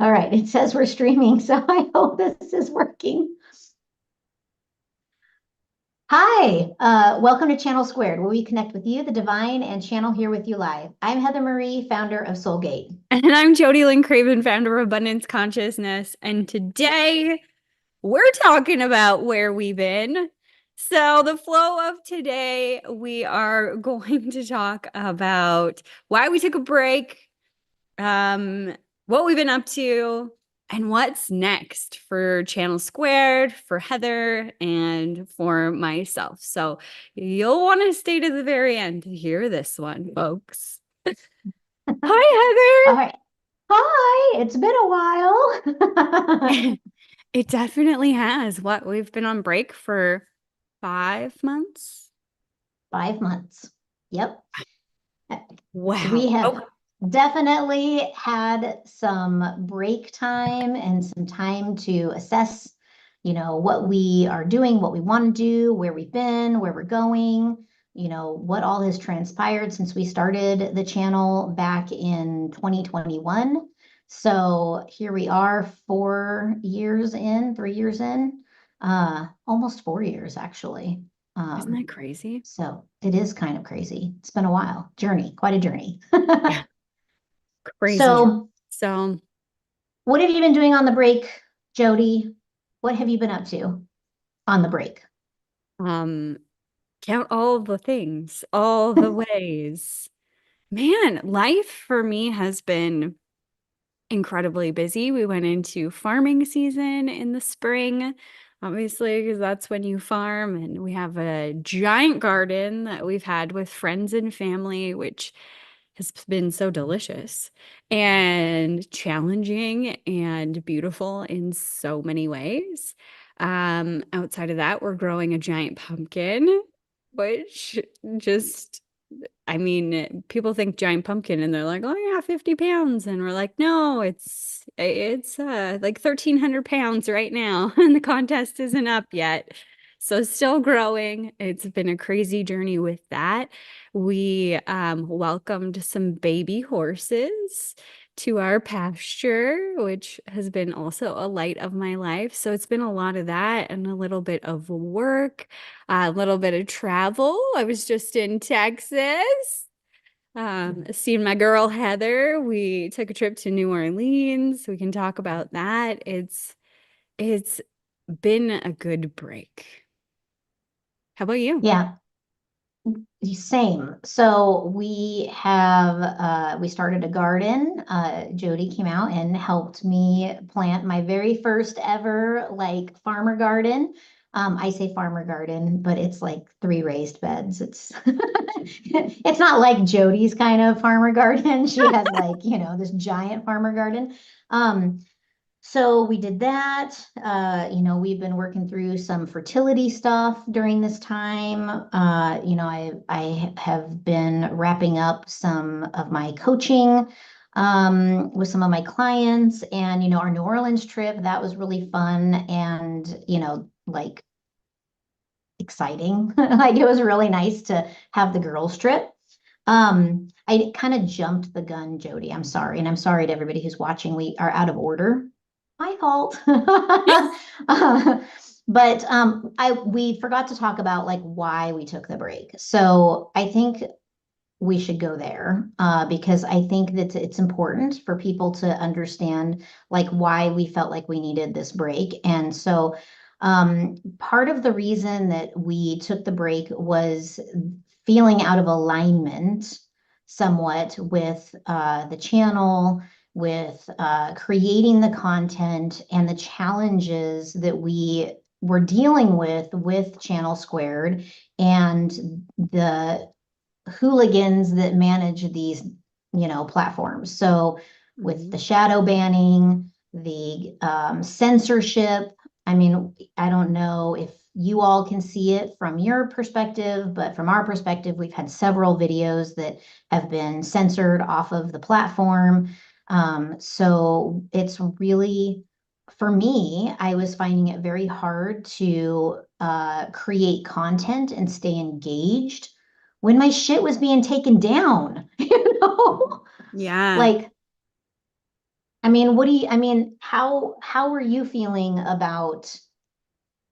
All right, it says we're streaming, so I hope this is working. Hi, welcome to Channel Squared, where we connect with you, the divine, and channel here with you live. I'm Heather Marie, founder of Soulgate. And I'm Jodie Lynn Craven, founder of Abundance Consciousness. And today we're talking about where we've been. So, the flow of today, we are going to talk about why we took a break, what we've been up to, and what's next for Channel Squared, for Heather, and for myself. So, you'll want to stay to the very end to hear this one, folks. All Hi, right. Hi, it's been a while. Heather. It definitely has. What, we've been on break for 5 months? 5 months. Yep. We Wow. have Oh, definitely had some break time and some time to assess, what we are doing, what we want to do, where we've been, where we're going, what all has transpired since we started the channel back in 2021. So here we are 4 years in, 3 years in, almost 4 years actually. isn't that Um, crazy? so it is kind of crazy. It's been a while. Journey, quite a journey. Yeah, crazy. So, So, what have you been doing on the break, Jody? What have you been up to on the break? um, count all the things, all the ways. Man, life for me has been incredibly busy. We went into farming season in the spring, obviously, because that's when you farm. And we have a giant garden that we've had with friends and family, which has been so delicious and challenging and beautiful in so many ways. Outside of that, we're growing a giant pumpkin, which just I mean, people think giant pumpkin and they're like, oh yeah, 50 pounds. And we're like, no, it's like 1,300 pounds right now. And the contest isn't up yet. So still growing. It's been a crazy journey with that. We welcomed some baby horses to our pasture, which has been also a light of my life. So it's been a lot of that and a little bit of work, a little bit of travel. I was just in Texas, seeing my girl Heather. We took a trip to New Orleans. We can talk about that. It's been a good break. How about you? Yeah, same. So we started a garden. Jody came out and helped me plant my very first ever like farmer garden. I say farmer garden, but it's like three raised beds. It's it's not like Jody's kind of farmer garden. She has like, this giant farmer garden. Um, So we did that. We've been working through some fertility stuff during this time. I have been wrapping up some of my coaching with some of my clients, and our New Orleans trip, that was really fun and like exciting. Like it was really nice to have the girls trip. I kind of jumped the gun, Jody. I'm sorry, and I'm sorry to everybody who's watching. We are out of order. My fault. But I we forgot to talk about like why we took the break. So I think we should go there because I think that it's important for people to understand like why we felt like we needed this break. And so part of the reason that we took the break was feeling out of alignment somewhat with the channel, with creating the content and the challenges that we were dealing with Channel Squared and the hooligans that manage these, platforms. So with the Mhm. shadow banning, the censorship, I mean, I don't know if you all can see it from your perspective, but from our perspective, we've had several videos that have been censored off of the platform. So it's really, for me, I was finding it very hard to create content and stay engaged when my shit was being taken down, Yeah. Like I mean, how are you feeling about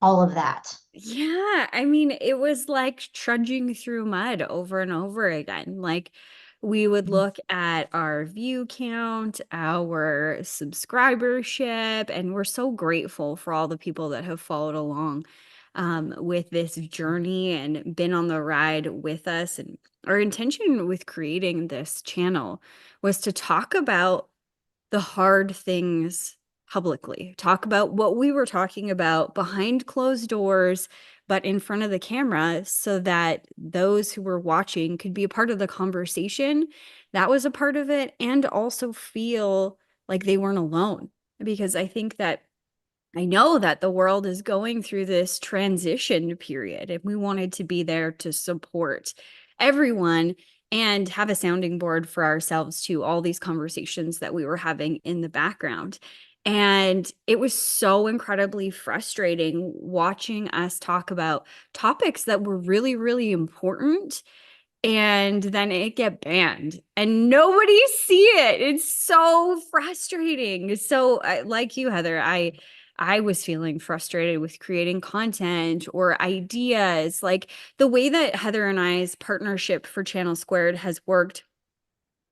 all of that? Yeah, I mean, it was like trudging through mud over and over again. Like we would look at our view count, our subscribership, and we're so grateful for all the people that have followed along with this journey and been on the ride with us. And our intention with creating this channel was to talk about the hard things publicly, talk about what we were talking about behind closed doors, but in front of the camera so that those who were watching could be a part of the conversation. That was a part of it, and also feel like they weren't alone. Because I know that the world is going through this transition period, and we wanted to be there to support everyone and have a sounding board for ourselves to all these conversations that we were having in the background. And it was so incredibly frustrating watching us talk about topics that were really, really important, and then it get banned and nobody see it. It's so frustrating. So like you, Heather, I was feeling frustrated with creating content or ideas. Like the way that Heather and I's partnership for Channel Squared has worked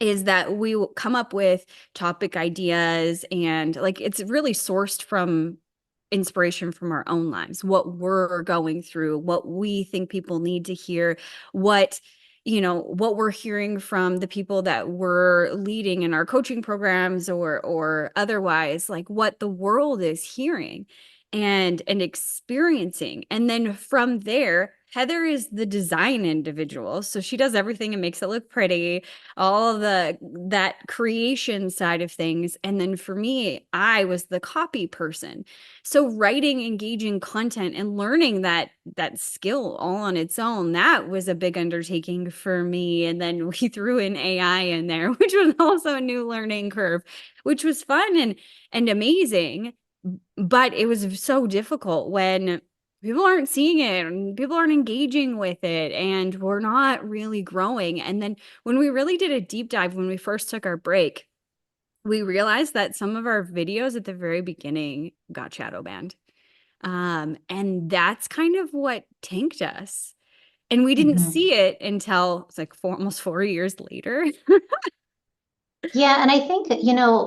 is that we will come up with topic ideas, and like it's really sourced from inspiration from our own lives, what we're going through, what we think people need to hear, what what we're hearing from the people that we're leading in our coaching programs or otherwise, like what the world is hearing and experiencing. And then from there, Heather is the design individual, so she does everything and makes it look pretty, all of that creation side of things. And then for me, I was the copy person. So writing engaging content and learning that skill all on its own, that was a big undertaking for me. And then we threw in AI in there, which was also a new learning curve, which was fun and amazing. But it was so difficult when people aren't seeing it and people aren't engaging with it, and we're not really growing. And then when we really did a deep dive, when we first took our break, we realized that some of our videos at the very beginning got shadow banned. And that's kind of what tanked us. And we didn't Mhm. see it until it's like almost 4 years later. Yeah, and I think that,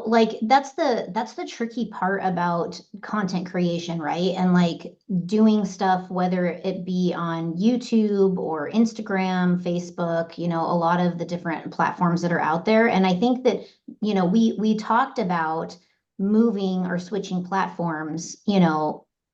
like that's the tricky part about content creation, right? And like doing stuff, whether it be on YouTube or Instagram, Facebook, a lot of the different platforms that are out there. And I think that, we talked about moving or switching platforms,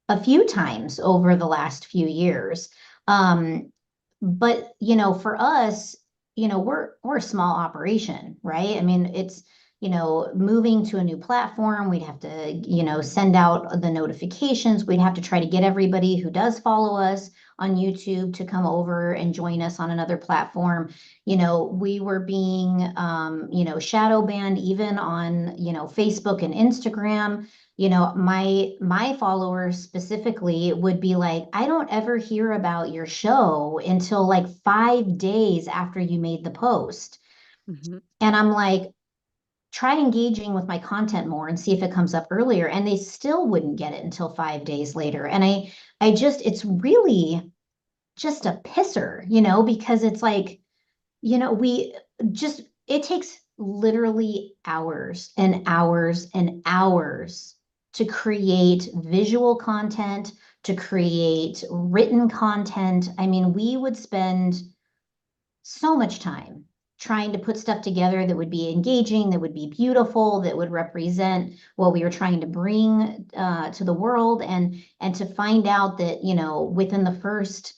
a few times over the last few years. Um, but for us, we're a small operation, right? I mean, it's moving to a new platform, we'd have to send out the notifications, we'd have to try to get everybody who does follow us on YouTube to come over and join us on another platform. We were being shadow banned even on Facebook and Instagram. My followers specifically would be like, I don't ever hear about your show until like 5 days after you made the post. Mhm. And I'm like, try engaging with my content more and see if it comes up earlier. And they still wouldn't get it until 5 days later. And it's really just a pisser, because it's like, we just, it takes literally hours and hours and hours to create visual content, to create written content. I mean, we would spend so much time trying to put stuff together that would be engaging, that would be beautiful, that would represent what we were trying to bring to the world, and to find out that within the first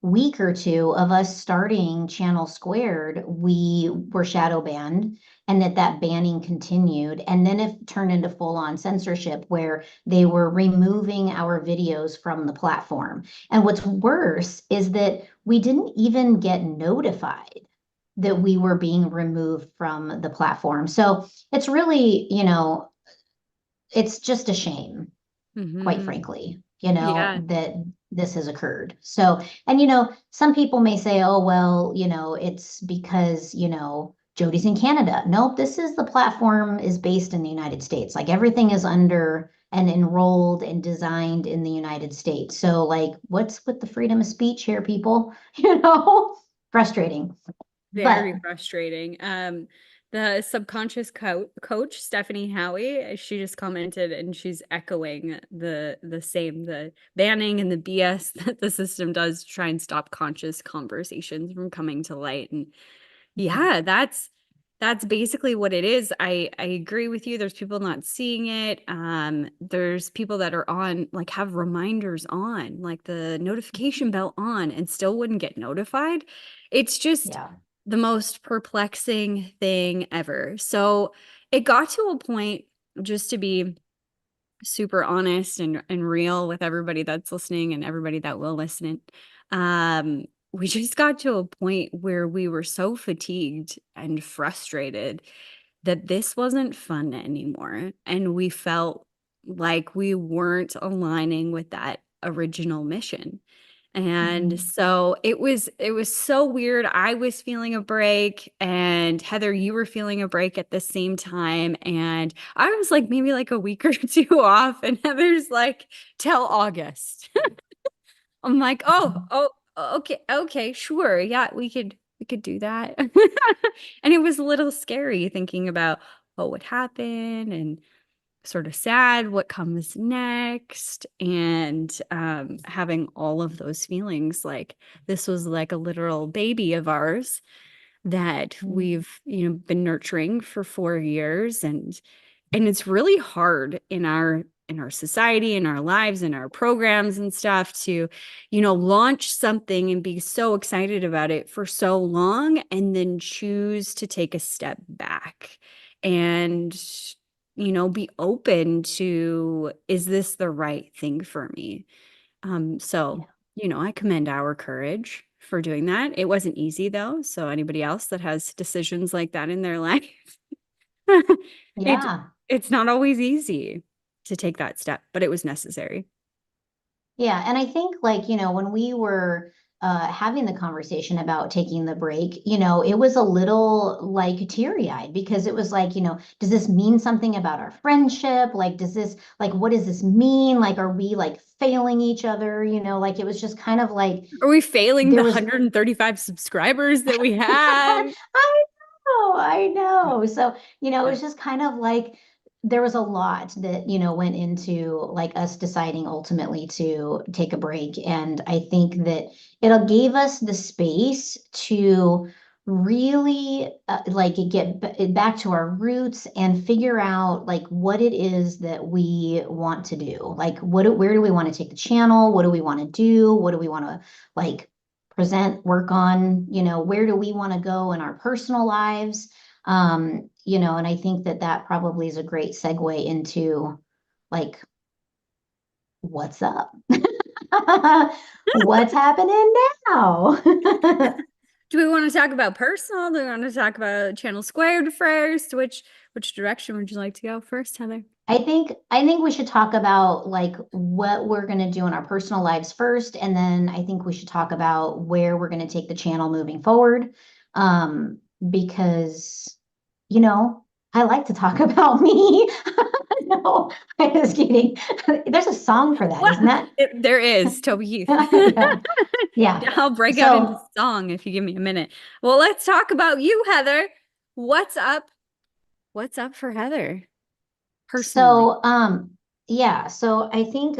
week or two of us starting Channel Squared, we were shadow banned, and that banning continued, and then it turned into full on censorship where they were removing our videos from the platform. And what's worse is that we didn't even get notified that we were being removed from the platform. So it's really, it's just a shame, quite Mhm. frankly, Yeah. that this has occurred. So, and some people may say, oh, well, it's because, Jodie's in Canada. Nope, this is the platform is based in the United States. Like everything is under and enrolled and designed in the United States. So like what's with the freedom of speech here, people? You know, frustrating. But Very frustrating. The subconscious coach, Stephanie Howie, she just commented and she's echoing the same, the banning and the BS that the system does to try and stop conscious conversations from coming to light. And yeah, that's basically what it is. I agree with you. There's people not seeing it. There's people that are on, like, have reminders on, like the notification bell on, and still wouldn't get notified. It's just yeah, the most perplexing thing ever. So it got to a point, just to be super honest and real with everybody that's listening and everybody that will listen. We just got to a point where we were so fatigued and frustrated that this wasn't fun anymore. And we felt like we weren't aligning with that original mission. And mhm, so it was so weird. I was feeling a break, and Heather, you were feeling a break at the same time. And I was like maybe like a week or two off, and Heather's like, till August. I'm like, oh, okay, okay, sure. Yeah, we could do that. And it was a little scary thinking about what would happen and sort of sad what comes next, and having all of those feelings. Like, this was like a literal baby of ours that mhm. we've been nurturing for 4 years. And it's really hard in our society, in our lives, in our programs and stuff, to launch something and be so excited about it for so long, and then choose to take a step back and be open to, is this the right thing for me? So, Yeah. I commend our courage for doing that. It wasn't easy though. So anybody else that has decisions like that in their life, it Yeah. it's not always easy to take that step, but it was necessary. Yeah, and I think like, when we were having the conversation about taking the break, it was a little like teary-eyed because it was like, does this mean something about our friendship? Like, what does this mean? Like, are we like failing each other? Like it was just kind of like Are we failing the there was 135 subscribers that we I have? know, I know. So, it was just kind of like there was a lot that, went into like us deciding ultimately to take a break. And I think that it gave us the space to really like back to our roots and figure out like what it is that we want to do. Like where do we want to take the channel? What do we want to do? What do we want to like present, work on, where do we want to go in our personal lives? And I think that that probably is a great segue into like, what's up? What's happening now? Do we want to talk about personal? Do we want to talk about channel squared first? Which direction would you like to go first, Heather? I think we should talk about like what we're going to do in our personal lives first, and then I think we should talk about where we're going to take the channel moving forward. Because I like to talk about me. No, I was kidding. There's a song for that, What? isn't that? There is Toby Heath. Yeah. Yeah. I'll break out into So song if you give me a minute. Well, let's talk about you, Heather. What's up? What's up for Heather personally? So, yeah, so I think,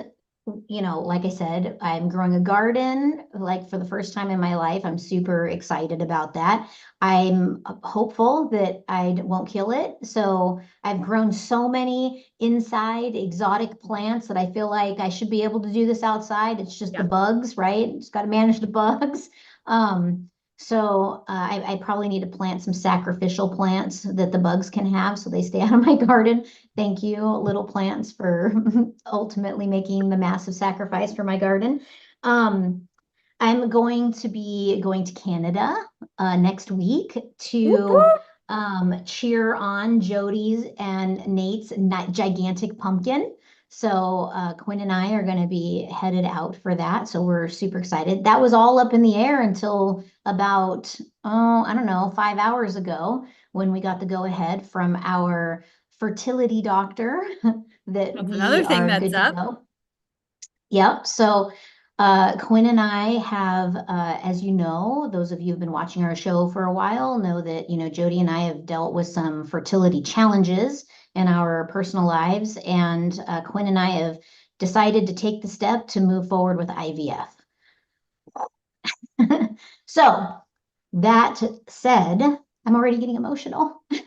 like I said, I'm growing a garden like for the first time in my life. I'm super excited about that. I'm hopeful that I won't kill it. So I've grown so many inside exotic plants that I feel like I should be able to do this outside. It's just the Yeah. bugs, right? Just got to manage the bugs. Um, so I probably need to plant some sacrificial plants that the bugs can have so they stay out of my garden. Thank you, little plants, for ultimately making the massive sacrifice for my garden. Um, I'm going to be going to Canada next week Whoop, to whoop. cheer on Jodie's and Nate's gigantic pumpkin. So Quinn and I are going to be headed out for that. So we're super excited. That was all up in the air until about, oh, I don't know, 5 hours ago when we got the go ahead from our fertility doctor that That's we another thing are that's good to up. go. Yep. So Quinn and I have, as you know, those of you who've been watching our show for a while know that, Jodie and I have dealt with some fertility challenges in our personal lives. And Quinn and I have decided to take the step to move forward with IVF. So that said, I'm already getting emotional. It's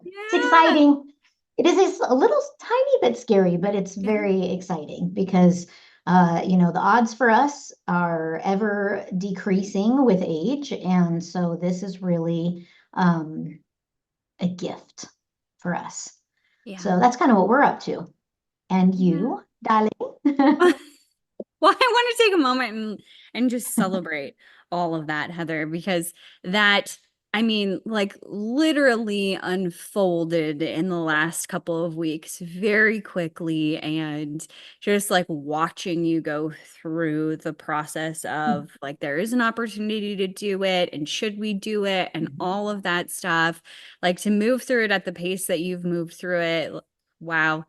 Yeah. exciting. It is a little tiny bit scary, but it's Yeah. very exciting because, the odds for us are ever decreasing with age. And so this is really a gift for us. Yeah. So that's kind of what we're up to. And Yeah. you, darling? Well, I want to take a moment and just celebrate all of that, Heather, because that, I mean, like literally unfolded in the last couple of weeks very quickly. And just like watching you go through the process of like, there is an opportunity to do it, and should we do it, and all of that stuff, like to move through it at the pace that you've moved through it. Wow.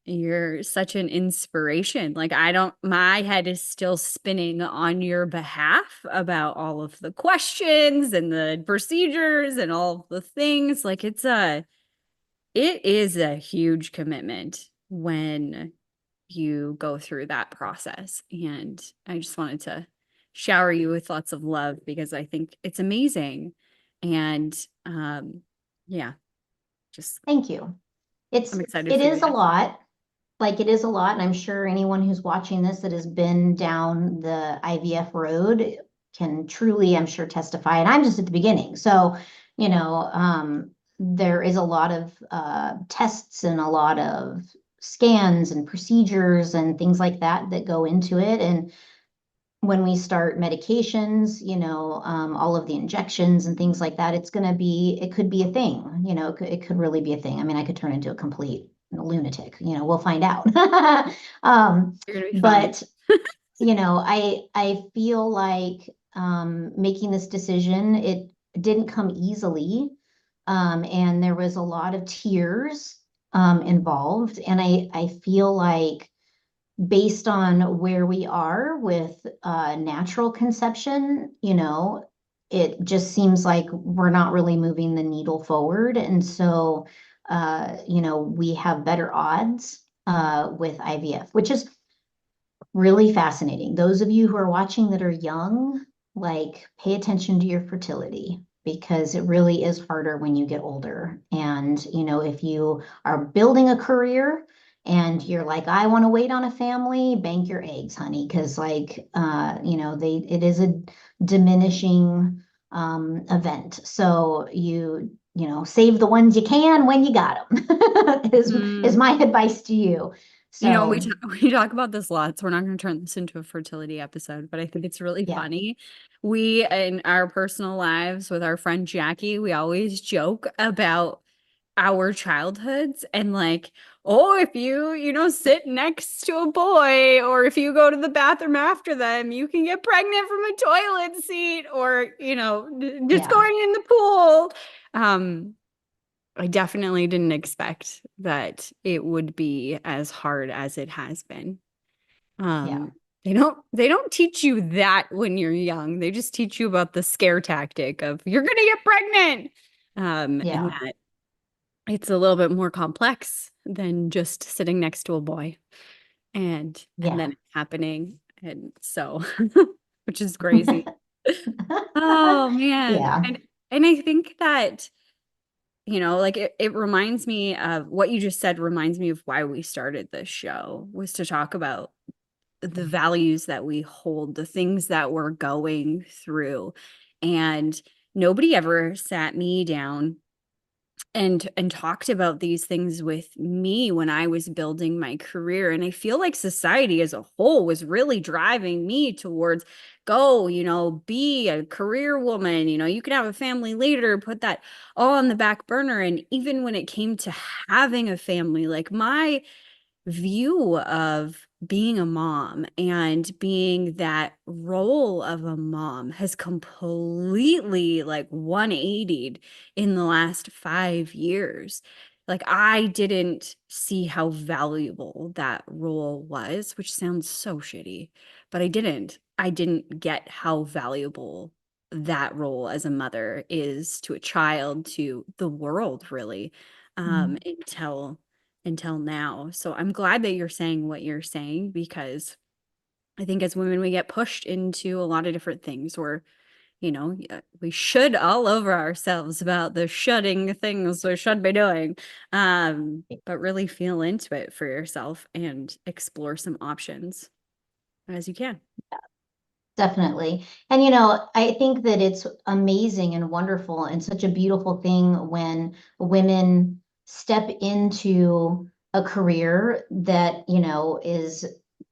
You're such an inspiration. Like I don't, my head is still spinning on your behalf about all of the questions and the procedures and all of the things. Like it is a huge commitment when you go through that process. And I just wanted to shower you with lots of love because I think it's amazing. And yeah, just Thank you. It's I'm excited it for you is a guys. lot. Like it is a lot, and I'm sure anyone who's watching this that has been down the IVF road can truly, I'm sure, testify. And I'm just at the beginning. So, there is a lot of tests and a lot of scans and procedures and things like that that go into it. And when we start medications, all of the injections and things like that, it could be a thing, it could really be a thing. I mean, I could turn into a complete lunatic, we'll find out. Um, You're gonna be fine. but, I feel like making this decision, it didn't come easily. And there was a lot of tears involved. And I feel like based on where we are with natural conception, it just seems like we're not really moving the needle forward. And so, we have better odds with IVF, which is really fascinating. Those of you who are watching that are young, like pay attention to your fertility because it really is harder when you get older. And, if you are building a career and you're like, I want to wait on a family, bank your eggs, honey, because like, it is a diminishing event. So save the ones you can when you got them is Mm. my advice to you. We So we talk about this lots. We're not going to turn this into a fertility episode, but I think it's really yeah. funny. We, in our personal lives with our friend Jackie, we always joke about our childhoods and like, oh, if sit next to a boy or if you go to the bathroom after them, you can get pregnant from a toilet seat or, just Yeah. going in the pool. Um, I definitely didn't expect that it would be as hard as it has been. Yeah. Um, they don't teach you that when you're young. They just teach you about the scare tactic of you're gonna get pregnant. And Yeah. that it's a little bit more complex than just sitting next to a boy and then Yeah. it happening. And so which is crazy. Oh man. Yeah. And I think that like it reminds me of what you just said, reminds me of why we started this show, was to talk about the values that we hold, the things that we're going through. And nobody ever sat me down and talked about these things with me when I was building my career. And I feel like society as a whole was really driving me towards go, be a career woman, you can have a family later, put that all on the back burner. And even when it came to having a family, like view of being a mom and being that role of a mom has completely like 180'd in the last 5 years. Like I didn't see how valuable that role was, which sounds so shitty, but I didn't. I didn't get how valuable that role as a mother is to a child, to the world, really, Mhm. until now. So I'm glad that you're saying what you're saying because I think as women, we get pushed into a lot of different things where, we should all over ourselves about the shoulding things we should be doing. But really feel into it for yourself and explore some options as you can. Definitely. And, I think that it's amazing and wonderful and such a beautiful thing when women step into a career that, is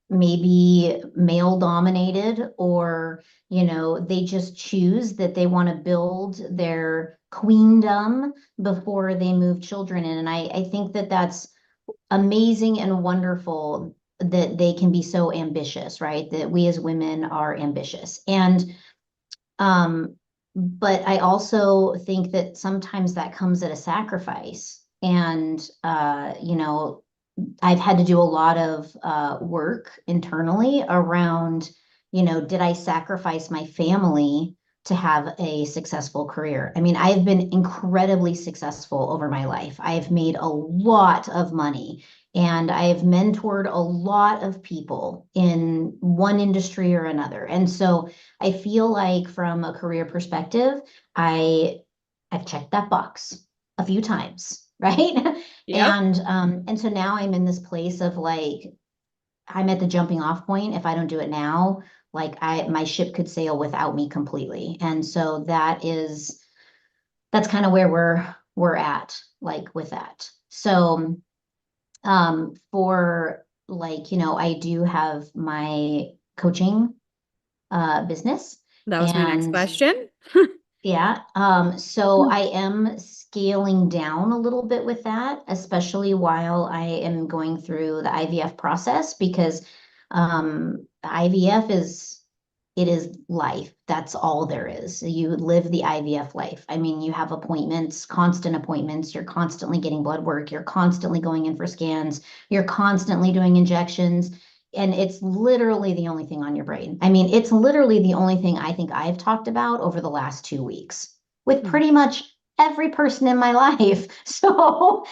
maybe male dominated, or, they just choose that they want to build their queendom before they move children in. And I think that that's amazing and wonderful that they can be so ambitious, right? That we as women are ambitious. Um, but I also think that sometimes that comes at a sacrifice. And I've had to do a lot of work internally around, did I sacrifice my family to have a successful career? I mean, I've been incredibly successful over my life. I've made a lot of money and I've mentored a lot of people in one industry or another. And so I feel like from a career perspective, I I've checked that box a few times, right? Yep. And so now I'm in this place of like I'm at the jumping off point. If I don't do it now, like my ship could sail without me completely. And so that's kind of where we're at, like with that. So for like, I do have my coaching business. That was my next And question. yeah. So I am scaling down a little bit with that, especially while I am going through the IVF process, because IVF it is life. That's all there is. You live the IVF life. I mean, you have appointments, constant appointments. You're constantly getting blood work. You're constantly going in for scans. You're constantly doing injections. And it's literally the only thing on your brain. I mean, it's literally the only thing I think I've talked about over the last 2 weeks with pretty much every person in my life. So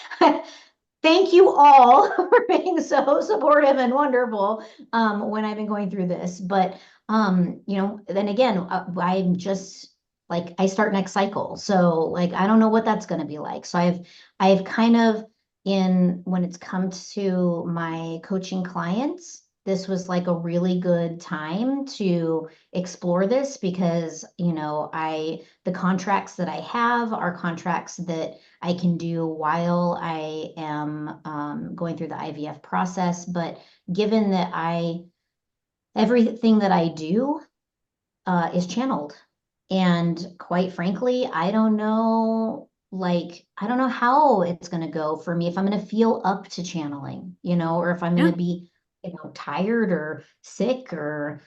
thank you all for being so supportive and wonderful when I've been going through this. But then again, I'm just like I start next cycle. So like I don't know what that's going to be like. So I've kind of in when it's come to my coaching clients, this was like a really good time to explore this because, the contracts that I have are contracts that I can do while I am going through the IVF process. But given that everything that I do is channeled, and quite frankly, I don't know how it's going to go for me if I'm going to feel up to channeling, or if I'm going Yeah. to be, tired or sick or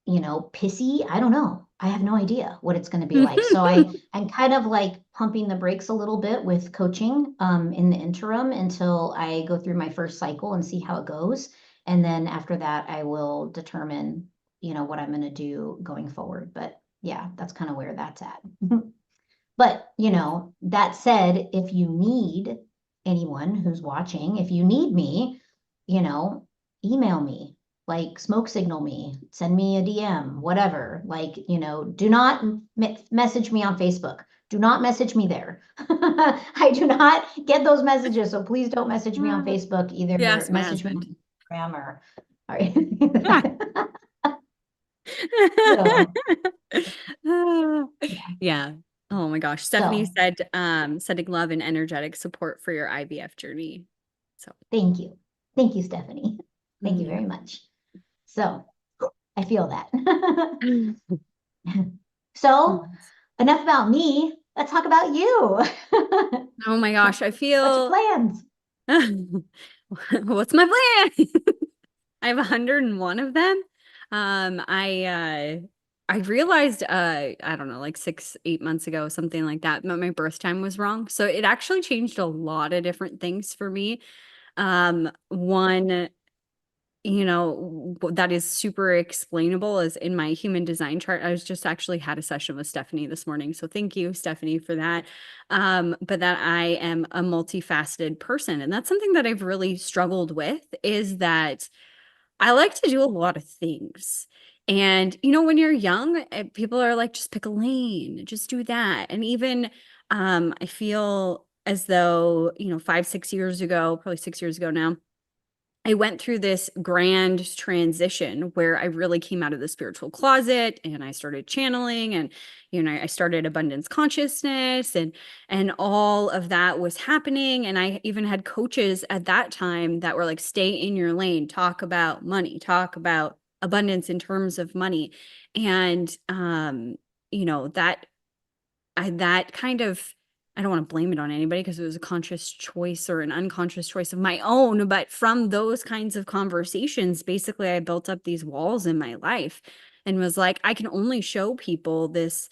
pissy. I don't know. I have no idea what it's going to be like. So I'm kind of like pumping the brakes a little bit with coaching in the interim until I go through my first cycle and see how it goes. And then after that, I will determine, what I'm going to do going forward. But yeah, that's kind of where that's at. But, that said, if you need anyone who's watching, if you need me, you know, email me, like smoke signal me, send me a DM, whatever. Like, do not message me on Facebook. Do not message me there. I do not get those messages. So please don't message me on Facebook. Either Yes, my message me husband. on Instagram or anything like that. So, yeah. Yeah. Oh my gosh. Stephanie So said, sending love and energetic support for your IVF journey. So, thank you. Thank you, Stephanie. Thank you yeah. very much. So I feel that. So enough about me. Let's talk about you. Oh my gosh. I What's your feel plans? What's my plan? I have 101 of them. I realized I don't know, like 6, 8 months ago, something like that, my birth time was wrong. So it actually changed a lot of different things for me. One, that is super explainable is in my human design chart. I was just actually had a session with Stephanie this morning. So thank you, Stephanie, for that. But that I am a multifaceted person. And that's something that I've really struggled with is that I like to do a lot of things. And, when you're young, people are like, just pick a lane, just do that. And even I feel as though, 5, 6 years ago, probably 6 years ago now, I went through this grand transition where I really came out of the spiritual closet and I started channeling and I started abundance consciousness and all of that was happening and I even had coaches at that time that were like stay in your lane, talk about money, talk about abundance in terms of money. And that that kind of, I don't want to blame it on anybody because it was a conscious choice or an unconscious choice of my own. But from those kinds of conversations, basically, I built up these walls in my life and was like, I can only show people this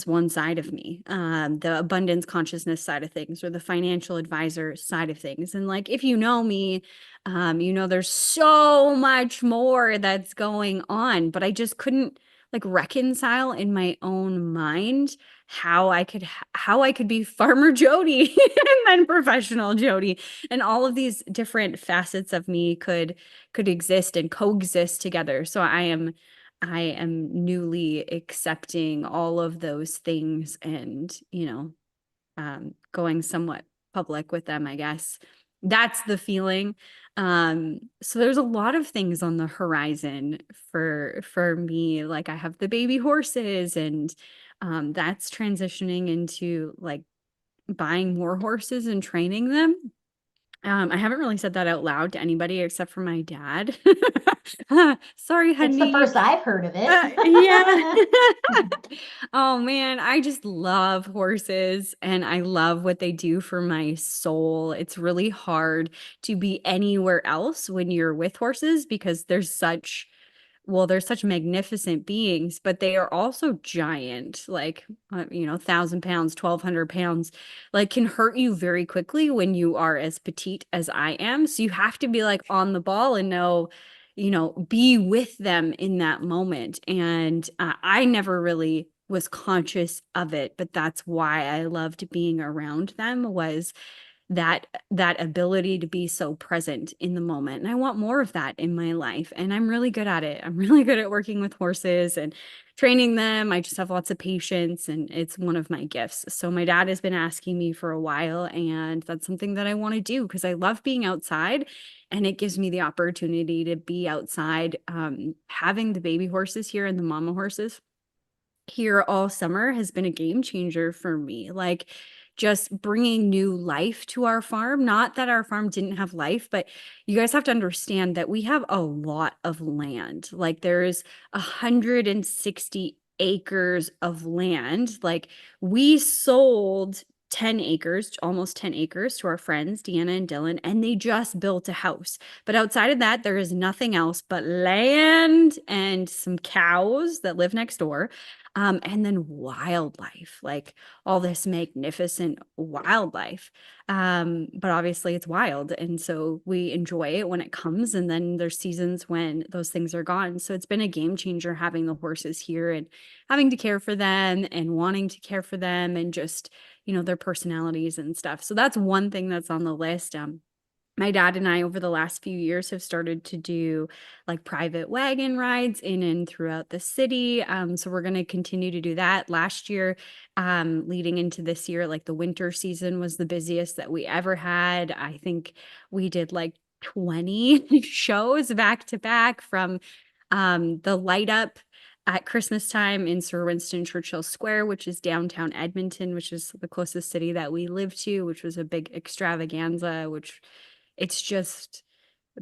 one side of me, the abundance consciousness side of things or the financial advisor side of things. And like, if you know me, there's so much more that's going on, but I just couldn't like reconcile in my own mind how I could be farmer Jodie and then professional Jodie and all of these different facets of me could exist and coexist together. So I am newly accepting all of those things and going somewhat public with them, I guess. That's the feeling. So there's a lot of things on the horizon for me. Like I have the baby horses and that's transitioning into like buying more horses and training them. I haven't really said that out loud to anybody except for my dad. Sorry, It's the honey. first I've heard of it. Yeah. Oh man, I just love horses and I love what they do for my soul. It's really hard to be anywhere else when you're with horses because they're such magnificent beings, but they are also giant, like, 1,000 pounds, 1,200 pounds, like can hurt you very quickly when you are as petite as I am. So you have to be like on the ball and know, be with them in that moment. And I never really was conscious of it, but that's why I loved being around them was that ability to be so present in the moment. And I want more of that in my life. And I'm really good at it. I'm really good at working with horses and training them. I just have lots of patience and it's one of my gifts. So my dad has been asking me for a while and that's something that I want to do because I love being outside and it gives me the opportunity to be outside. Having the baby horses here and the mama horses here all summer has been a game changer for me. Like just bringing new life to our farm. Not that our farm didn't have life, but you guys have to understand that we have a lot of land. Like there's 160 acres of land. Like we sold 10 acres, almost 10 acres to our friends, Deanna and Dylan, and they just built a house. But outside of that, there is nothing else but land and some cows that live next door. And then wildlife, like all this magnificent wildlife. But obviously it's wild. And so we enjoy it when it comes. And then there's seasons when those things are gone. So it's been a game changer having the horses here and having to care for them and wanting to care for them and just, their personalities and stuff. So that's one thing that's on the list. My dad and I over the last few years have started to do like private wagon rides in and throughout the city. So we're going to continue to do that. Last year, leading into this year, like the winter season was the busiest that we ever had. I think we did like 20 shows back to back from the light up at Christmas time in Sir Winston Churchill Square, which is downtown Edmonton, which is the closest city that we live to, which was a big extravaganza, which it's just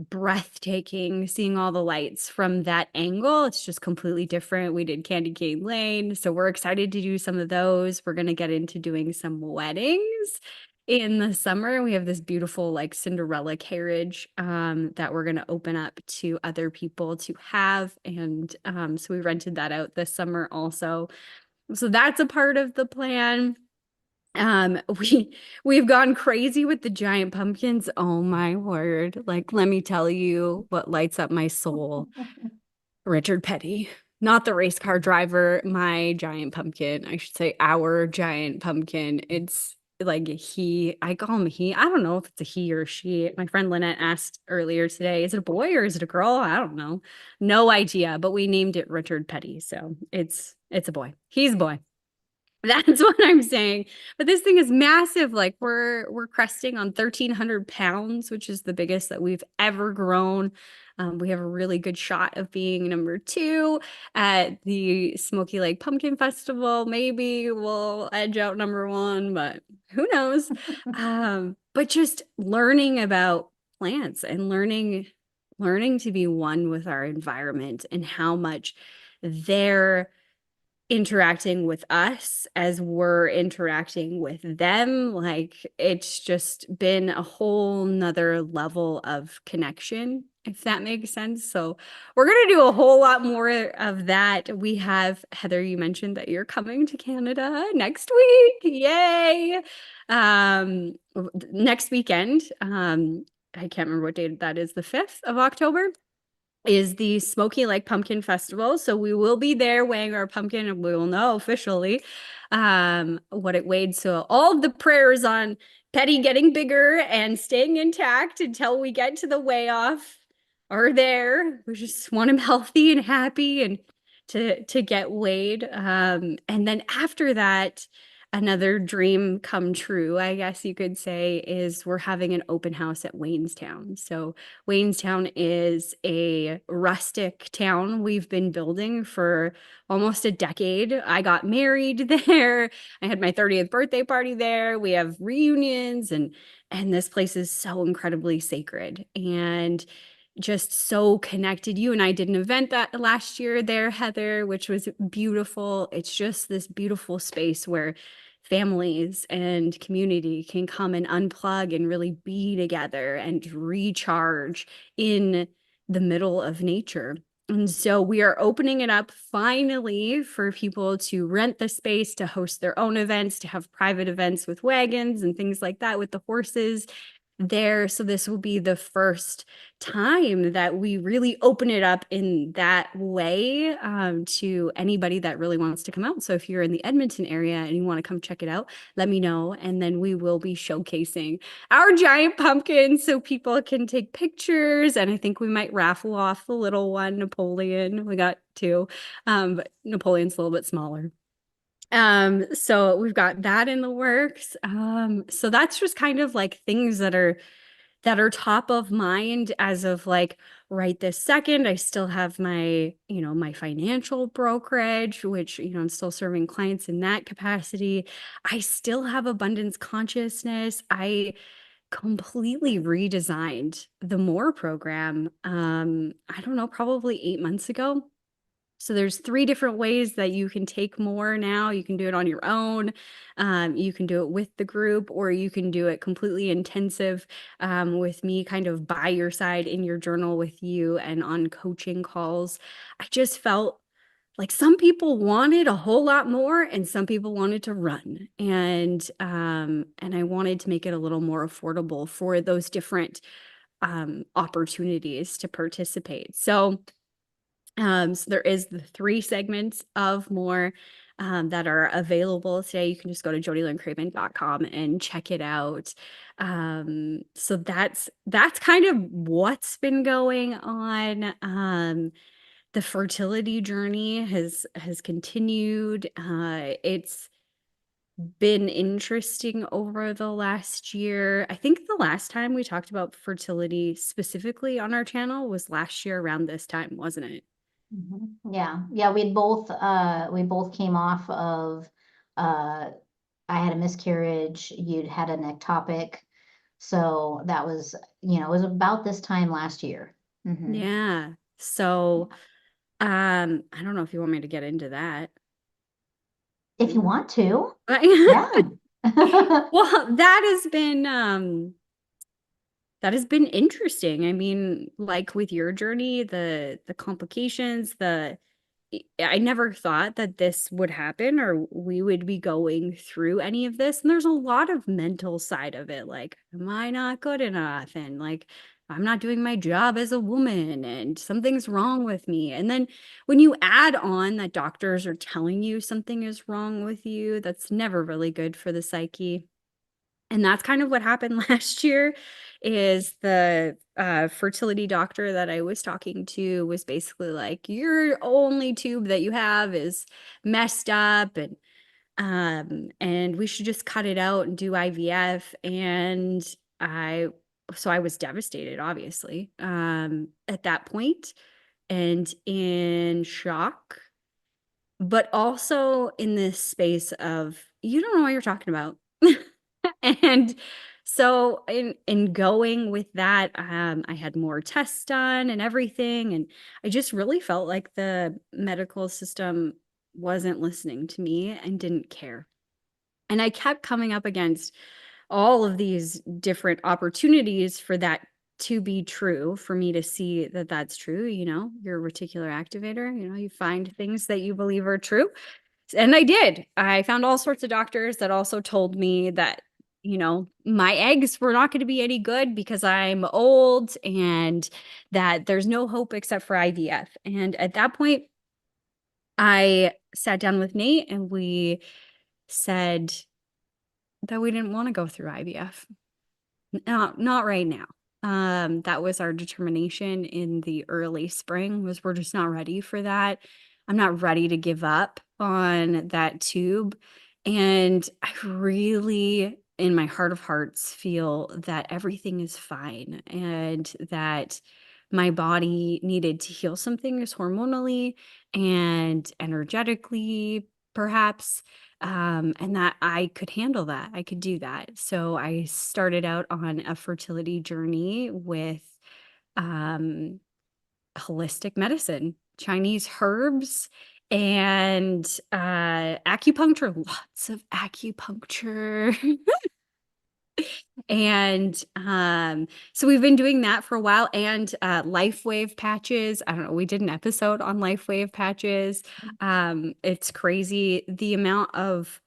breathtaking seeing all the lights from that angle. It's just completely different. We did Candy Cane Lane, so we're excited to do some of those. We're going to get into doing some weddings in the summer, we have this beautiful like Cinderella carriage that we're gonna open up to other people to have. And so we rented that out this summer also. So that's a part of the plan. Um, we we've gone crazy with the giant pumpkins. Oh my word. Like, let me tell you what lights up my soul. Richard Petty, not the race car driver, my giant pumpkin. I should say our giant pumpkin. It's like I call him he. I don't know if it's a he or she. My friend Lynette asked earlier today, is it a boy or is it a girl? I don't know. No idea, but we named it Richard Petty. So it's a boy. He's a boy. That's what I'm saying. But this thing is massive. Like we're cresting on 1,300 pounds, which is the biggest that we've ever grown. We have a really good shot of being number two at the Smoky Lake Pumpkin Festival. Maybe we'll edge out number one, but who knows? But just learning about plants and learning to be one with our environment and how much they're interacting with us as we're interacting with them. Like it's just been a whole nother level of connection, if that makes sense. So we're going to do a whole lot more of that. We have, Heather, you mentioned that you're coming to Canada next week. Yay. Next weekend. I can't remember what date that is, the 5th of October is the Smoky Lake Pumpkin Festival. So we will be there weighing our pumpkin and we will know officially what it weighed. So all of the prayers on Petty getting bigger and staying intact until we get to the weigh off are there. We just want him healthy and happy and to get weighed. And then after that, another dream come true, I guess you could say, is we're having an open house at Waynestown. So Waynestown is a rustic town we've been building for almost a decade. I got married there. I had my 30th birthday party there. We have reunions and this place is so incredibly sacred and just so connected. You and I did an event that last year there, Heather, which was beautiful. It's just this beautiful space where families and community can come and unplug and really be together and recharge in the middle of nature. And so we are opening it up finally for people to rent the space, to host their own events, to have private events with wagons and things like that with the horses there. So this will be the first time that we really open it up in that way to anybody that really wants to come out. So if you're in the Edmonton area and you want to come check it out, let me know. And then we will be showcasing our giant pumpkin so people can take pictures. And I think we might raffle off the little one, Napoleon. We got two, but Napoleon's a little bit smaller. So we've got that in the works. So that's just kind of like things that are top of mind as of like right this second. I still have my, my financial brokerage, which, I'm still serving clients in that capacity. I still have abundance consciousness. I completely redesigned the More program. I don't know, probably 8 months ago. So there's 3 different ways that you can take more now. You can do it on your own. You can do it with the group, or you can do it completely intensive with me kind of by your side in your journal with you and on coaching calls. I just felt like some people wanted a whole lot more and some people wanted to run. And I wanted to make it a little more affordable for those different opportunities to participate. So there is the 3 segments of More that are available today. You can just go to jodieLynnCraven.com and check it out. So that's kind of what's been going on. The fertility journey has continued. It's been interesting over the last year. I think the last time we talked about fertility specifically on our channel was last year around this time, wasn't it? Yeah, yeah, we both came off of I had a miscarriage, you'd had an ectopic. So that was, it was about this time last year. Hmm. Yeah. So, I don't know if you want me to get into that. If you want to, I yeah. Well, that has been interesting. I mean, like with your journey, the complications, the I never thought that this would happen or we would be going through any of this. And there's a lot of mental side of it. Like, am I not good enough? And like, I'm not doing my job as a woman and something's wrong with me. And then when you add on that doctors are telling you something is wrong with you, that's never really good for the psyche. And that's kind of what happened last year is the fertility doctor that I was talking to was basically like, your only tube that you have is messed up and we should just cut it out and do IVF. And I so I was devastated, obviously, at that point and in shock, but also in this space of you don't know what you're talking about. And so in going with that, I had more tests done and everything, and I just really felt like the medical system wasn't listening to me and didn't care. And I kept coming up against all of these different opportunities for that to be true, for me to see that that's true. You know, you're a reticular activator, you know, you find things that you believe are true. And I did. I found all sorts of doctors that also told me that, you know, my eggs were not going to be any good because I'm old and that there's no hope except for IVF. And at that point, I sat down with Nate and we said that we didn't want to go through IVF. Not right now. That was our determination in the early spring was we're just not ready for that. I'm not ready to give up on that tube. And I really, in my heart of hearts, feel that everything is fine and that my body needed to heal some things hormonally and energetically, perhaps, and that I could handle that. I could do that. So I started out on a fertility journey with um, holistic medicine, Chinese herbs, and acupuncture, lots of acupuncture. And so we've been doing that for a while and life wave patches. I don't know, we did an episode on life wave patches. It's crazy the amount of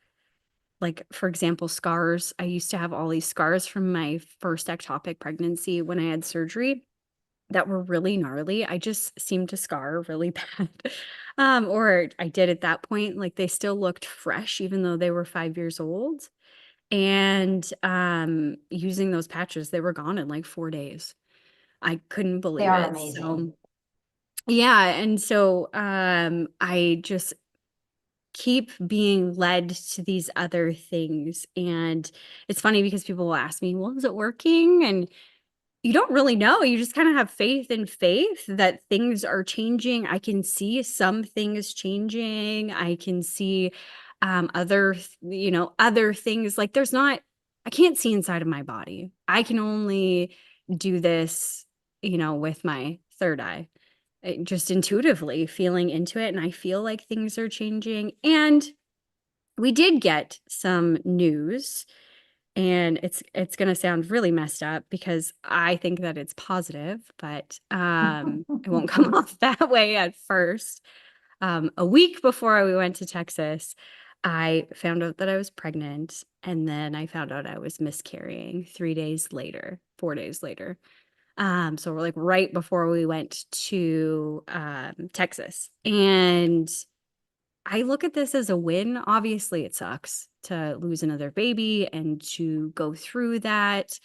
like, for example, scars. I used to have all these scars from my first ectopic pregnancy when I had surgery that were really gnarly. I just seemed to scar really bad. Or I did at that point, like they still looked fresh, even though they were 5 years old. And using those patches, they were gone in like 4 days. I couldn't They believe are it. amazing. So yeah, and so I just keep being led to these other things. And it's funny because people will ask me, well, is it working? And you don't really know. You just kind of have faith in faith that things are changing. I can see some things changing. I can see other, other things. Like there's not, I can't see inside of my body. I can only do this, with my third eye, just intuitively feeling into it. And I feel like things are changing. And we did get some news and it's going to sound really messed up because I think that it's positive, but it won't come off that way at first. A week before we went to Texas, I found out that I was pregnant, and then I found out I was miscarrying 3 days later, 4 days later. So we're like right before we went to Texas, and I look at this as a win. Obviously, it sucks to lose another baby and to go through that.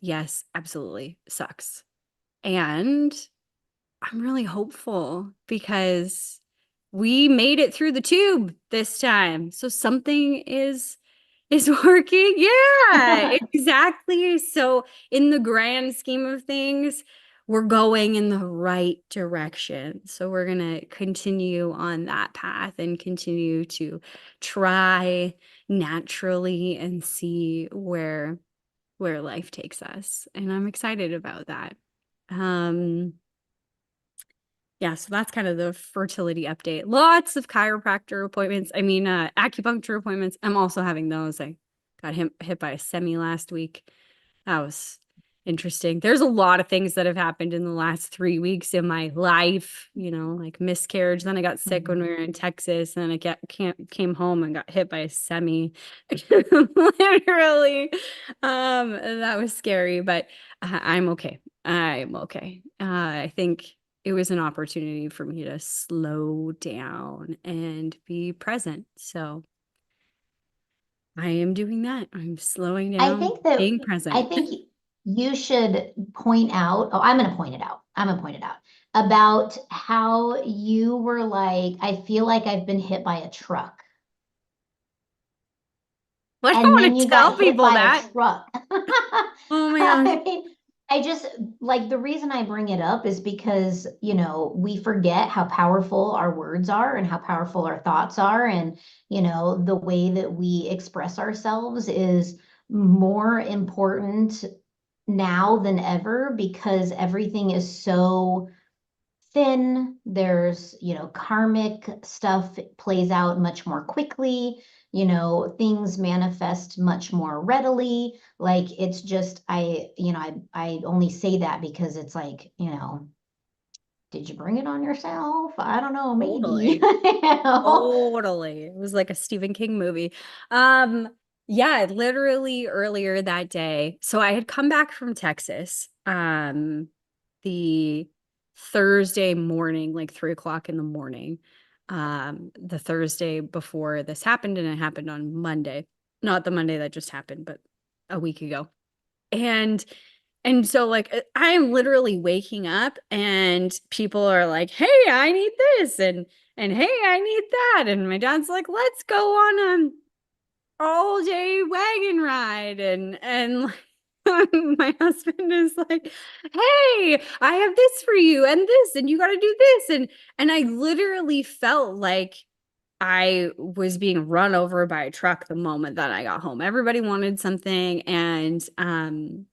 Yes, absolutely sucks. And I'm really hopeful because we made it through the tube this time. So something is working. Yeah, exactly. So in the grand scheme of things, we're going in the right direction. So we're going to continue on that path and continue to try naturally and see where life takes us. And I'm excited about that. Um Yeah, so that's kind of the fertility update. Lots of chiropractor appointments. I mean, acupuncture appointments. I'm also having those. I got hit by a semi last week. That was interesting. There's a lot of things that have happened in the last 3 weeks in my life, like miscarriage. Then I got sick when we were in Texas, and then came home and got hit by a semi. Literally. That was scary, but I'm okay. I'm okay. I think it was an opportunity for me to slow down and be present. So I am doing that. I'm slowing I down, think that being I present. think you should point out, oh, I'm going to point it out. I'm going to point it out about how you were like, I feel like I've been hit by a truck. I don't And then want to you got tell hit people by a that. truck. Oh my gosh. I mean, I just like the reason I bring it up is because, we forget how powerful our words are and how powerful our thoughts are. And, the way that we express ourselves is more important now than ever because everything is so thin. There's, karmic stuff plays out much more quickly. Things manifest much more readily. Like it's just, I only say that because it's like, did you bring it on yourself? I don't know, maybe. Totally. Totally. It was like a Stephen King movie. Yeah, literally earlier that day. So I had come back from Texas, the Thursday morning, like 3 o'clock in the morning. The Thursday before this happened, and it happened on Monday. Not the Monday that just happened, but a week ago. And so like I am literally waking up and people are like, "Hey, I need this," and "Hey, I need that." And my dad's like, "Let's go on an all day wagon ride." And my husband is like, "Hey, I have this for you and this, and you got to do this." And I literally felt like I was being run over by a truck the moment that I got home. Everybody wanted something, and I'm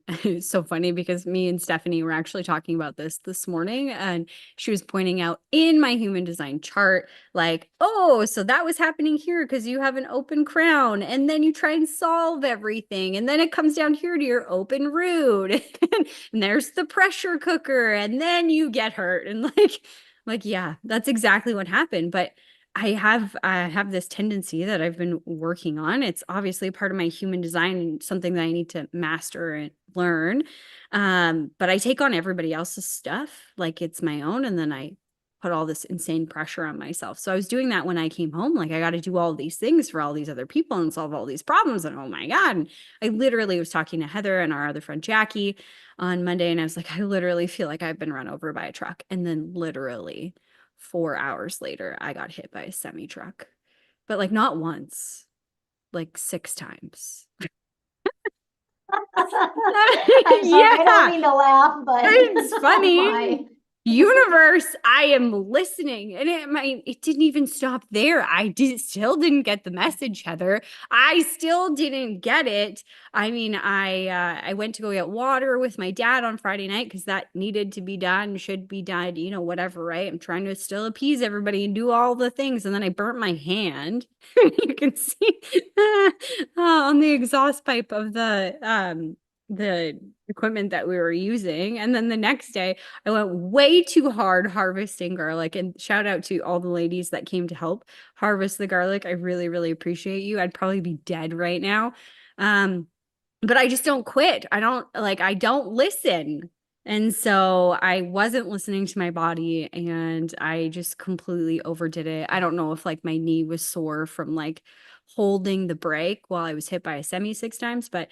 it's so funny because me and Stephanie were actually talking about this morning, and she was pointing out in my human design chart, like, oh, so that was happening here because you have an open crown, and then you try and solve everything, and then it comes down here to your open root, and there's the pressure cooker, and then you get hurt, and like, yeah, that's exactly what happened. But I have this tendency that I've been working on. It's obviously part of my human design and something that I need to master and learn. But I take on everybody else's stuff like it's my own, and then I put all this insane pressure on myself. So I was doing that when I came home. Like I got to do all these things for all these other people and solve all these problems. And oh my God. And I literally was talking to Heather and our other friend Jackie on Monday, and I was like, I literally feel like I've been run over by a truck. And then literally 4 hours later, I got hit by a semi truck, but like not once, like 6 times. I'm sorry, I don't Yeah, mean to laugh, but it's oh funny. my. Universe, I am listening. And it didn't even stop there. Still didn't get the message, Heather. I still didn't get it. I mean, I went to go get water with my dad on Friday night because that needed to be done, should be done, whatever, right? I'm trying to still appease everybody and do all the things. And then I burnt my hand. You can see on the exhaust pipe of the equipment that we were using. And then the next day I went way too hard harvesting garlic, and shout out to all the ladies that came to help harvest the garlic. I really, really appreciate you. I'd probably be dead right now. Um, but I just don't quit. I don't listen. And so I wasn't listening to my body, and I just completely overdid it. I don't know if like my knee was sore from like holding the brake while I was hit by a semi 6 times, but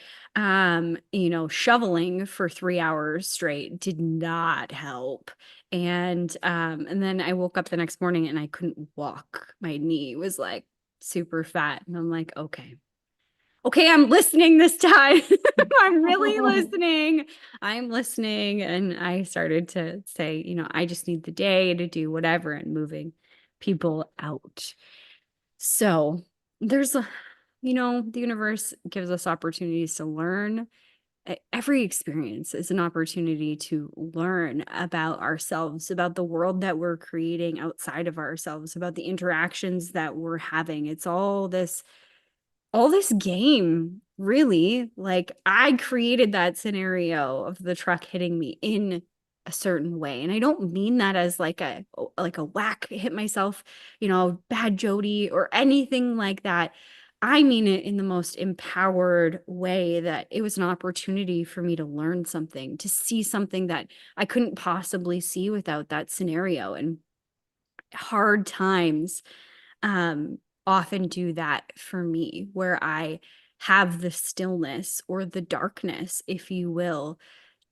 shoveling for 3 hours straight did not help. And then I woke up the next morning and I couldn't walk. My knee was like super fat. And I'm like, okay, I'm listening this time. I'm really listening. I'm listening. And I started to say, I just need the day to do whatever, and moving people out. So there's the universe gives us opportunities to learn every experience is an opportunity to learn about ourselves, about the world that we're creating outside of ourselves, about the interactions that we're having. It's all this game, really. Like I created that scenario of the truck hitting me in a certain way. And I don't mean that as like a whack, hit myself, bad Jodie or anything like that. I mean it in the most empowered way, that it was an opportunity for me to learn something, to see something that I couldn't possibly see without that scenario. And hard times um, often do that for me, where I have the stillness or the darkness, if you will,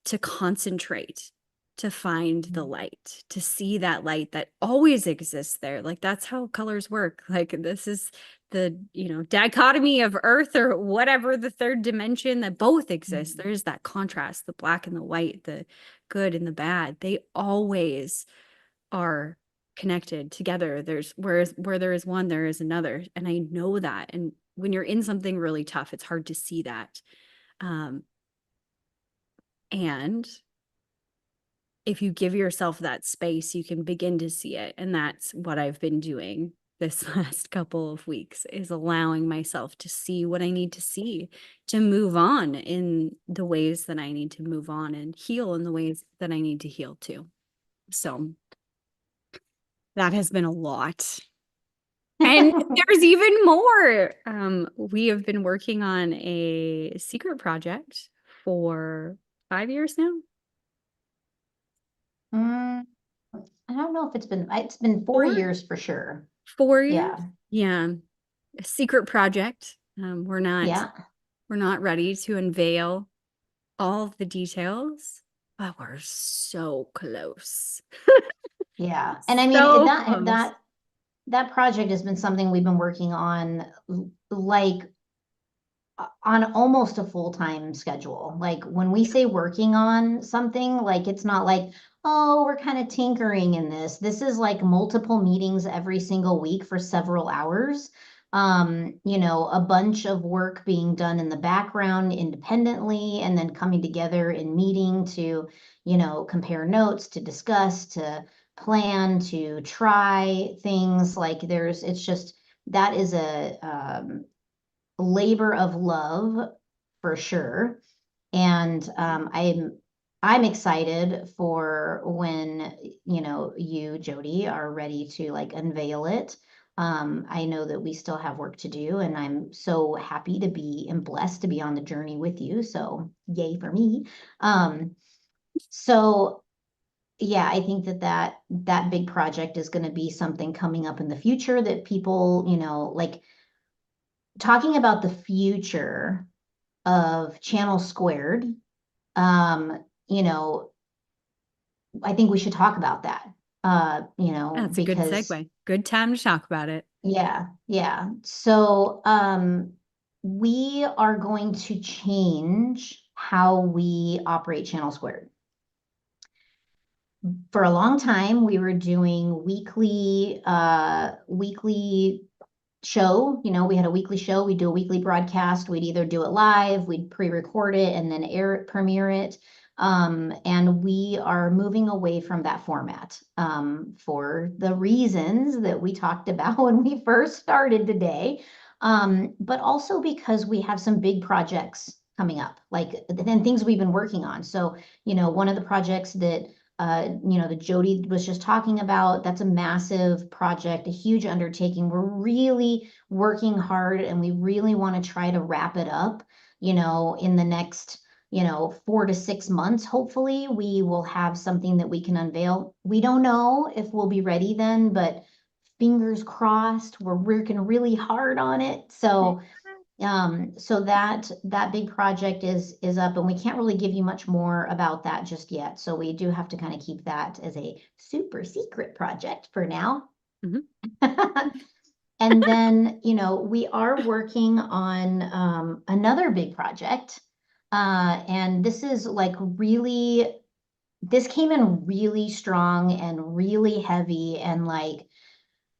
to concentrate, to find the light, to see that light that always exists there. Like that's how colors work. Like this is the, dichotomy of earth or whatever, the third dimension, that both exist. There's that contrast, the black and the white, the good and the bad. They always are connected together. There's where there is one, there is another. And I know that. And when you're in something really tough, it's hard to see that. Um, and if you give yourself that space, you can begin to see it. And that's what I've been doing this last couple of weeks, is allowing myself to see what I need to see, to move on in the ways that I need to move on, and heal in the ways that I need to heal too. So that has been a lot. And there's even more. We have been working on a secret project for 5 years now. Mm, I don't know if it's been 4 years for sure. 4 years. Yeah. Yeah. A secret project. Yeah. We're not ready to unveil all the details, but we're so close. Yeah. And I mean, So that close. that that project has been something we've been working on like on almost a full-time schedule. Like when we say working on something, like it's not like, oh, we're kind of tinkering in this. This is like multiple meetings every single week for several hours. A bunch of work being done in the background independently and then coming together in meeting to, compare notes, to discuss, to plan, to try things. Like it's just that is a labor of love for sure. And I'm excited for when you, Jody, are ready to like unveil it. I know that we still have work to do, and I'm so happy to be and blessed to be on the journey with you. So yay for me. Um, so yeah, I think that big project is going to be something coming up in the future that people, like talking about the future of Channel Squared. Um, you know, I think we should talk about that. That's a good Because segue. Good time to talk about it. yeah, yeah. So, we are going to change how we operate Channel Squared. For a long time, we were doing weekly show. We had a weekly show. We'd do a weekly broadcast. We'd either do it live, we'd pre-record it, and then premiere it. And we are moving away from that format for the reasons that we talked about when we first started today. But also because we have some big projects coming up, like and things we've been working on. So, one of the projects that Jody was just talking about. That's a massive project, a huge undertaking. We're really working hard and we really want to try to wrap it up, in the next, 4 to 6 months. Hopefully, we will have something that we can unveil. We don't know if we'll be ready then, but fingers crossed, we're working really hard on it. So that big project is up, and we can't really give you much more about that just yet. So we do have to kind of keep that as a super secret project for now. Mhm. And then, we are working on another big project. And this came in really strong and really heavy, and like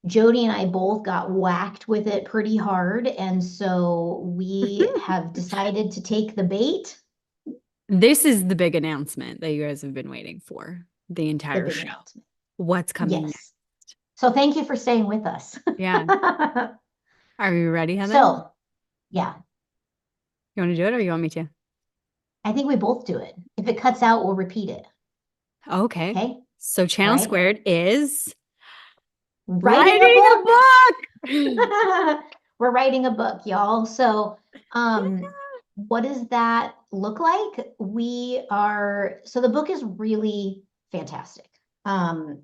Jody and I both got whacked with it pretty hard. And so we have decided to take the bait This is the big announcement that you guys have been waiting for the The entire big show. announcement. What's coming next? Yes. So thank you for staying with us. Yeah. Are you ready, Heather? You So, yeah, want to do it or you want me to? I think we both do it. If it cuts out, we'll repeat it. Okay. Okay. So All Channel right. Squared is Writing a writing a book. book. We're writing a book, y'all. So, Yeah. what does that look like? So the book is really fantastic. Um,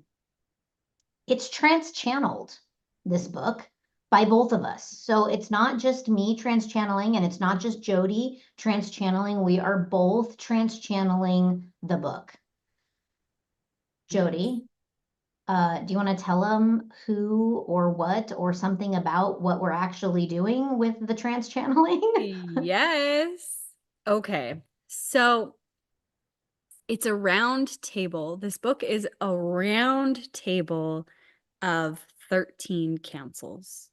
it's trans-channeled, this book, by both of us. So it's not just me trans-channeling and it's not just Jodie trans-channeling. We are both trans-channeling the book. Yes. Jodie, do you want to tell them who or what or something about what we're actually doing with the trans-channeling? Yes. Okay. So it's a round table. This book is a round table of 13 councils.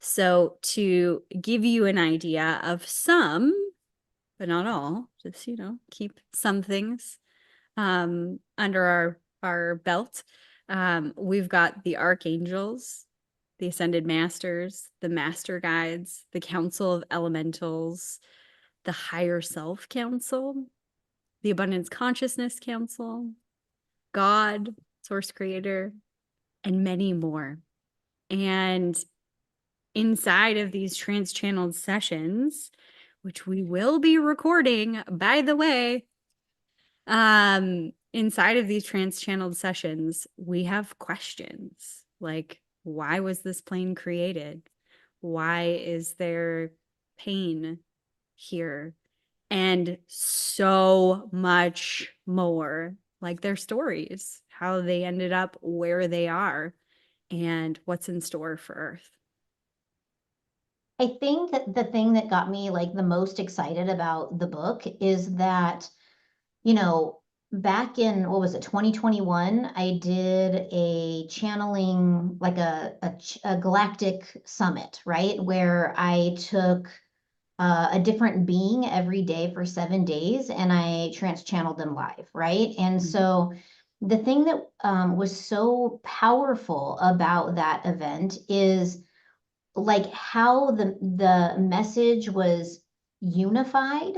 So to give you an idea of some, but not all, just, keep some things under our belt. We've got the archangels, the ascended masters, the master guides, the council of elementals, the higher self council, the abundance consciousness council, God, source creator, and many more. And inside of these trans-channeled sessions, which we will be recording, by the way, inside of these trans-channeled sessions, we have questions like, why was this plane created? Why is there pain here? And so much more, like their stories, how they ended up where they are, and what's in store for Earth. I think that the thing that got me like the most excited about the book is that, you know, back in what was it, 2021, I did a channeling like a galactic summit, right? Where I took a different being every day for 7 days and I trans channeled them live, right? And Mhm. so the thing that was so powerful about that event is like how the message was unified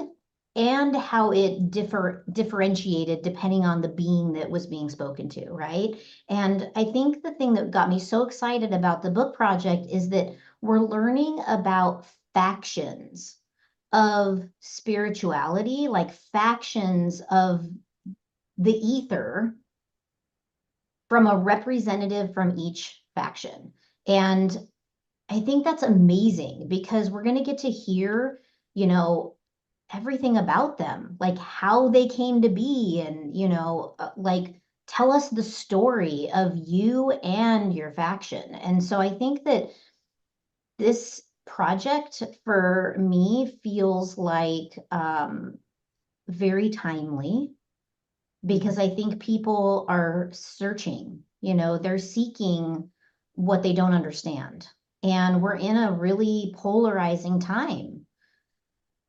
and how it differentiated depending on the being that was being spoken to, right? And I think the thing that got me so excited about the book project is that we're learning about factions of spirituality, like factions of the ether from a representative from each faction. And I think that's amazing because we're going to get to hear, you know, everything about them, like how they came to be and, like tell us the story of you and your faction. And so I think that this project for me feels like very timely Mhm. because I think people are searching, they're seeking what they don't understand. And we're in a really polarizing time.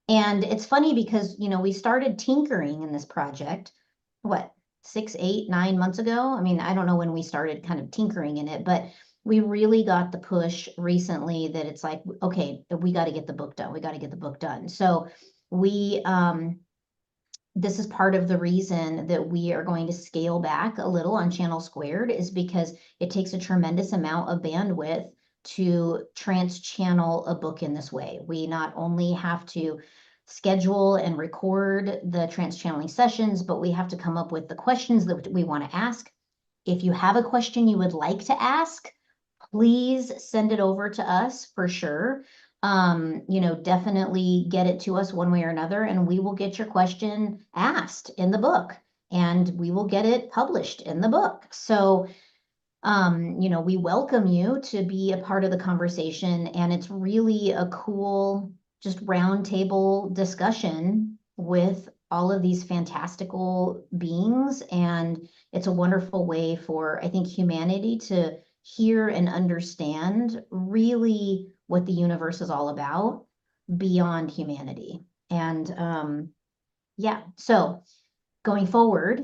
And it's funny because, we started tinkering in this project, what, 6, 8, 9 months ago? I mean, I don't know when we started kind of tinkering in it, but we really got the push recently that it's like, okay, we got to get the book done. We got to get the book done. So we this is part of the reason that we are going to scale back a little on Channel Squared is because it takes a tremendous amount of bandwidth to trans-channel a book in this way. We not only have to schedule and record the trans-channeling sessions, but we have to come up with the questions that we want to ask. If you have a question you would like to ask, please send it over to us for sure. Definitely get it to us one way or another, and we will get your question asked in the book, and we will get it published in the book. So, we welcome you to be a part of the conversation, and it's really a cool, just roundtable discussion with all of these fantastical beings. And it's a wonderful way for, I think, humanity to hear and understand really what the universe is all about beyond humanity. And Yeah. So going forward,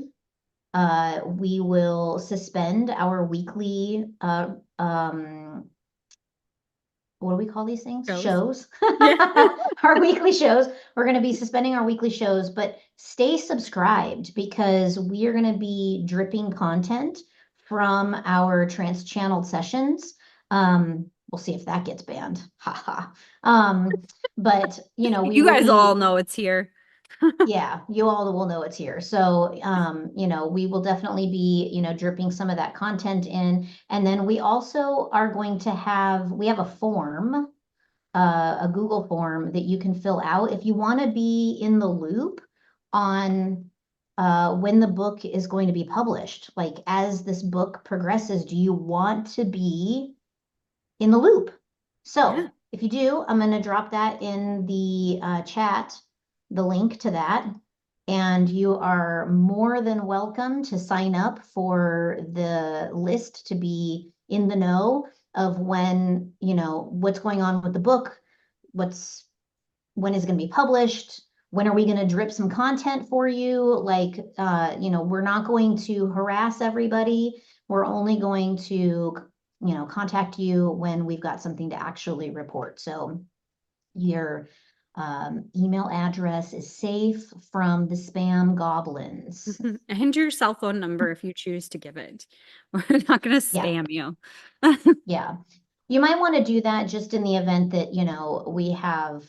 we will suspend our weekly what do we call these things? Shows. Shows. Yeah. Our weekly shows. We're going to be suspending our weekly shows, but stay subscribed because we are going to be dripping content from our trans-channeled sessions. We'll see if that gets banned. Ha ha. But we You will guys all be, know it's here. yeah, you all will know it's here. So, we will definitely be, dripping some of that content in. And then we also are going to we have a form, a Google form that you can fill out if you want to be in the loop on when the book is going to be published. Like as this book progresses, do you want to be in the loop? Yeah. So if you do, I'm going to drop that in the chat, the link to that. And you are more than welcome to sign up for the list to be in the know of when, what's going on with the book, when is it going to be published, when are we going to drip some content for you? Like, we're not going to harass everybody. We're only going to, contact you when we've got something to actually report. So your email address is safe from the spam goblins. And your cell phone number if you choose to give it. We're not going to Yeah, spam you. yeah. You might want to do that just in the event that, we have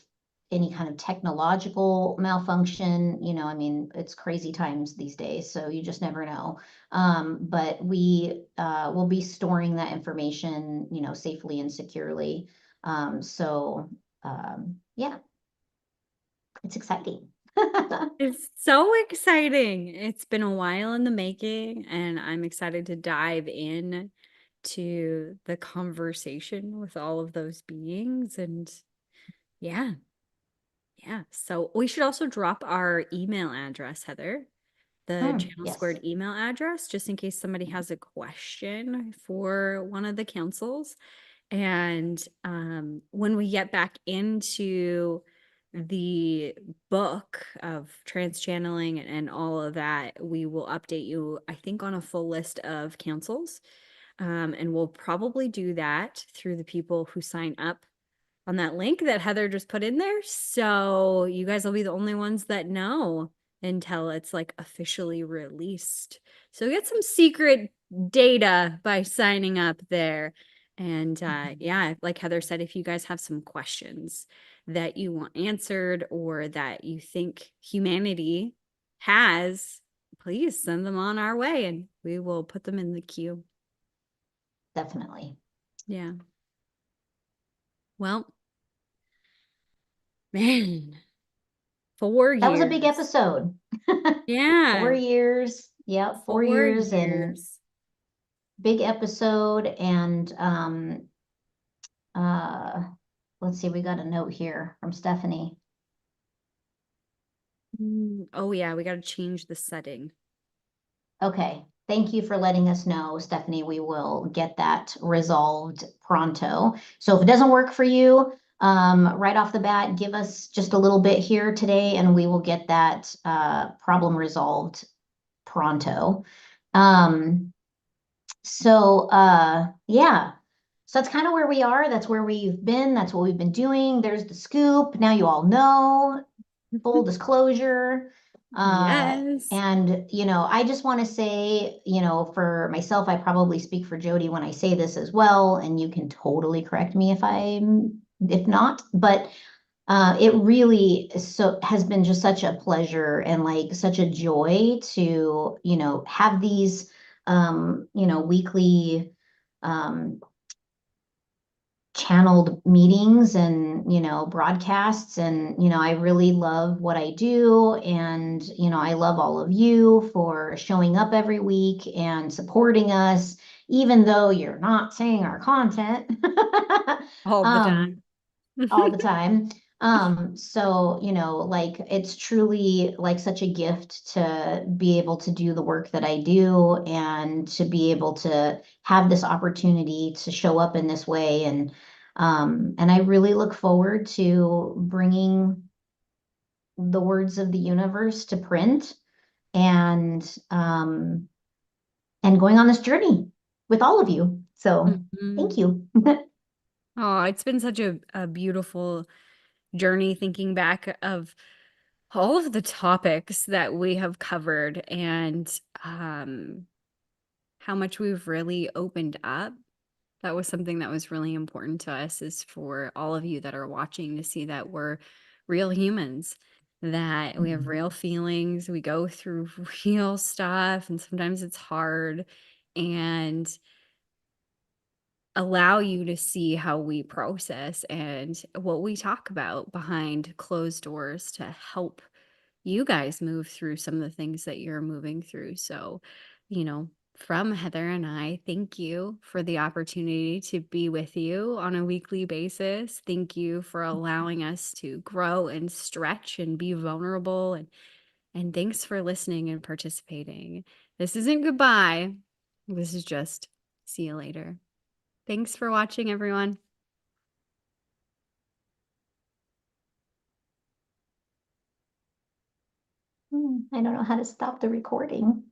any kind of technological malfunction. I mean, it's crazy times these days, so you just never know. But we will be storing that information, safely and securely. Yeah, it's exciting. It's so exciting. It's been a while in the making, and I'm excited to dive in to the conversation with all of those beings. And yeah, yeah. So we should also drop our email address, Heather, the Channel Yes. Squared email address, just in case somebody has a question for one of the councils. And when we get back into the book of trans channeling and all of that, we will update you, I think, on a full list of councils. And we'll probably do that through the people who sign up on that link that Heather just put in there. So you guys will be the only ones that know until it's like officially released. So get some secret data by signing up there. And yeah, like Heather said, if you guys have some questions that you want answered or that you think humanity has, please send them on our way and we will put them in the queue. Definitely. Yeah. Well, man, four That was a big years. episode. 4 Yeah, years. Yep, 4 years and 4 years. big episode. And uh let's see, we got a note here from Stephanie. Oh yeah, we got to change the setting. Okay. Thank you for letting us know, Stephanie. We will get that resolved pronto. So if it doesn't work for you, right off the bat, give us just a little bit here today and we will get that problem resolved pronto. Um, yeah. So that's kind of where we are. That's where we've been. That's what we've been doing. There's the scoop. Now you all know, full disclosure. Yes. And, I just want to say, for myself, I probably speak for Jodie when I say this as well, and you can totally correct me if not, but it really has been just such a pleasure and like such a joy to, have these, weekly, um, channeled meetings and broadcasts, and I really love what I do, and I love all of you for showing up every week and supporting us even though you're not seeing our content All the um time. all the time. So, like it's truly like such a gift to be able to do the work that I do and to be able to have this opportunity to show up in this way. And I really look forward to bringing the words of the universe to print and and going on this journey with all of you. So thank Mhm. you. Oh, it's been such a beautiful journey thinking back of all of the topics that we have covered and how much we've really opened up. That was something that was really important to us is for all of you that are watching to see that we're real humans, that we have real feelings, we go through real stuff, and sometimes it's hard, and allow you to see how we process and what we talk about behind closed doors to help you guys move through some of the things that you're moving through. So, from Heather and I, thank you for the opportunity to be with you on a weekly basis. Thank you for allowing us to grow and stretch and be vulnerable and thanks for listening and participating. This isn't goodbye. This is just see you later. Thanks for watching, everyone. I don't know how to stop the recording.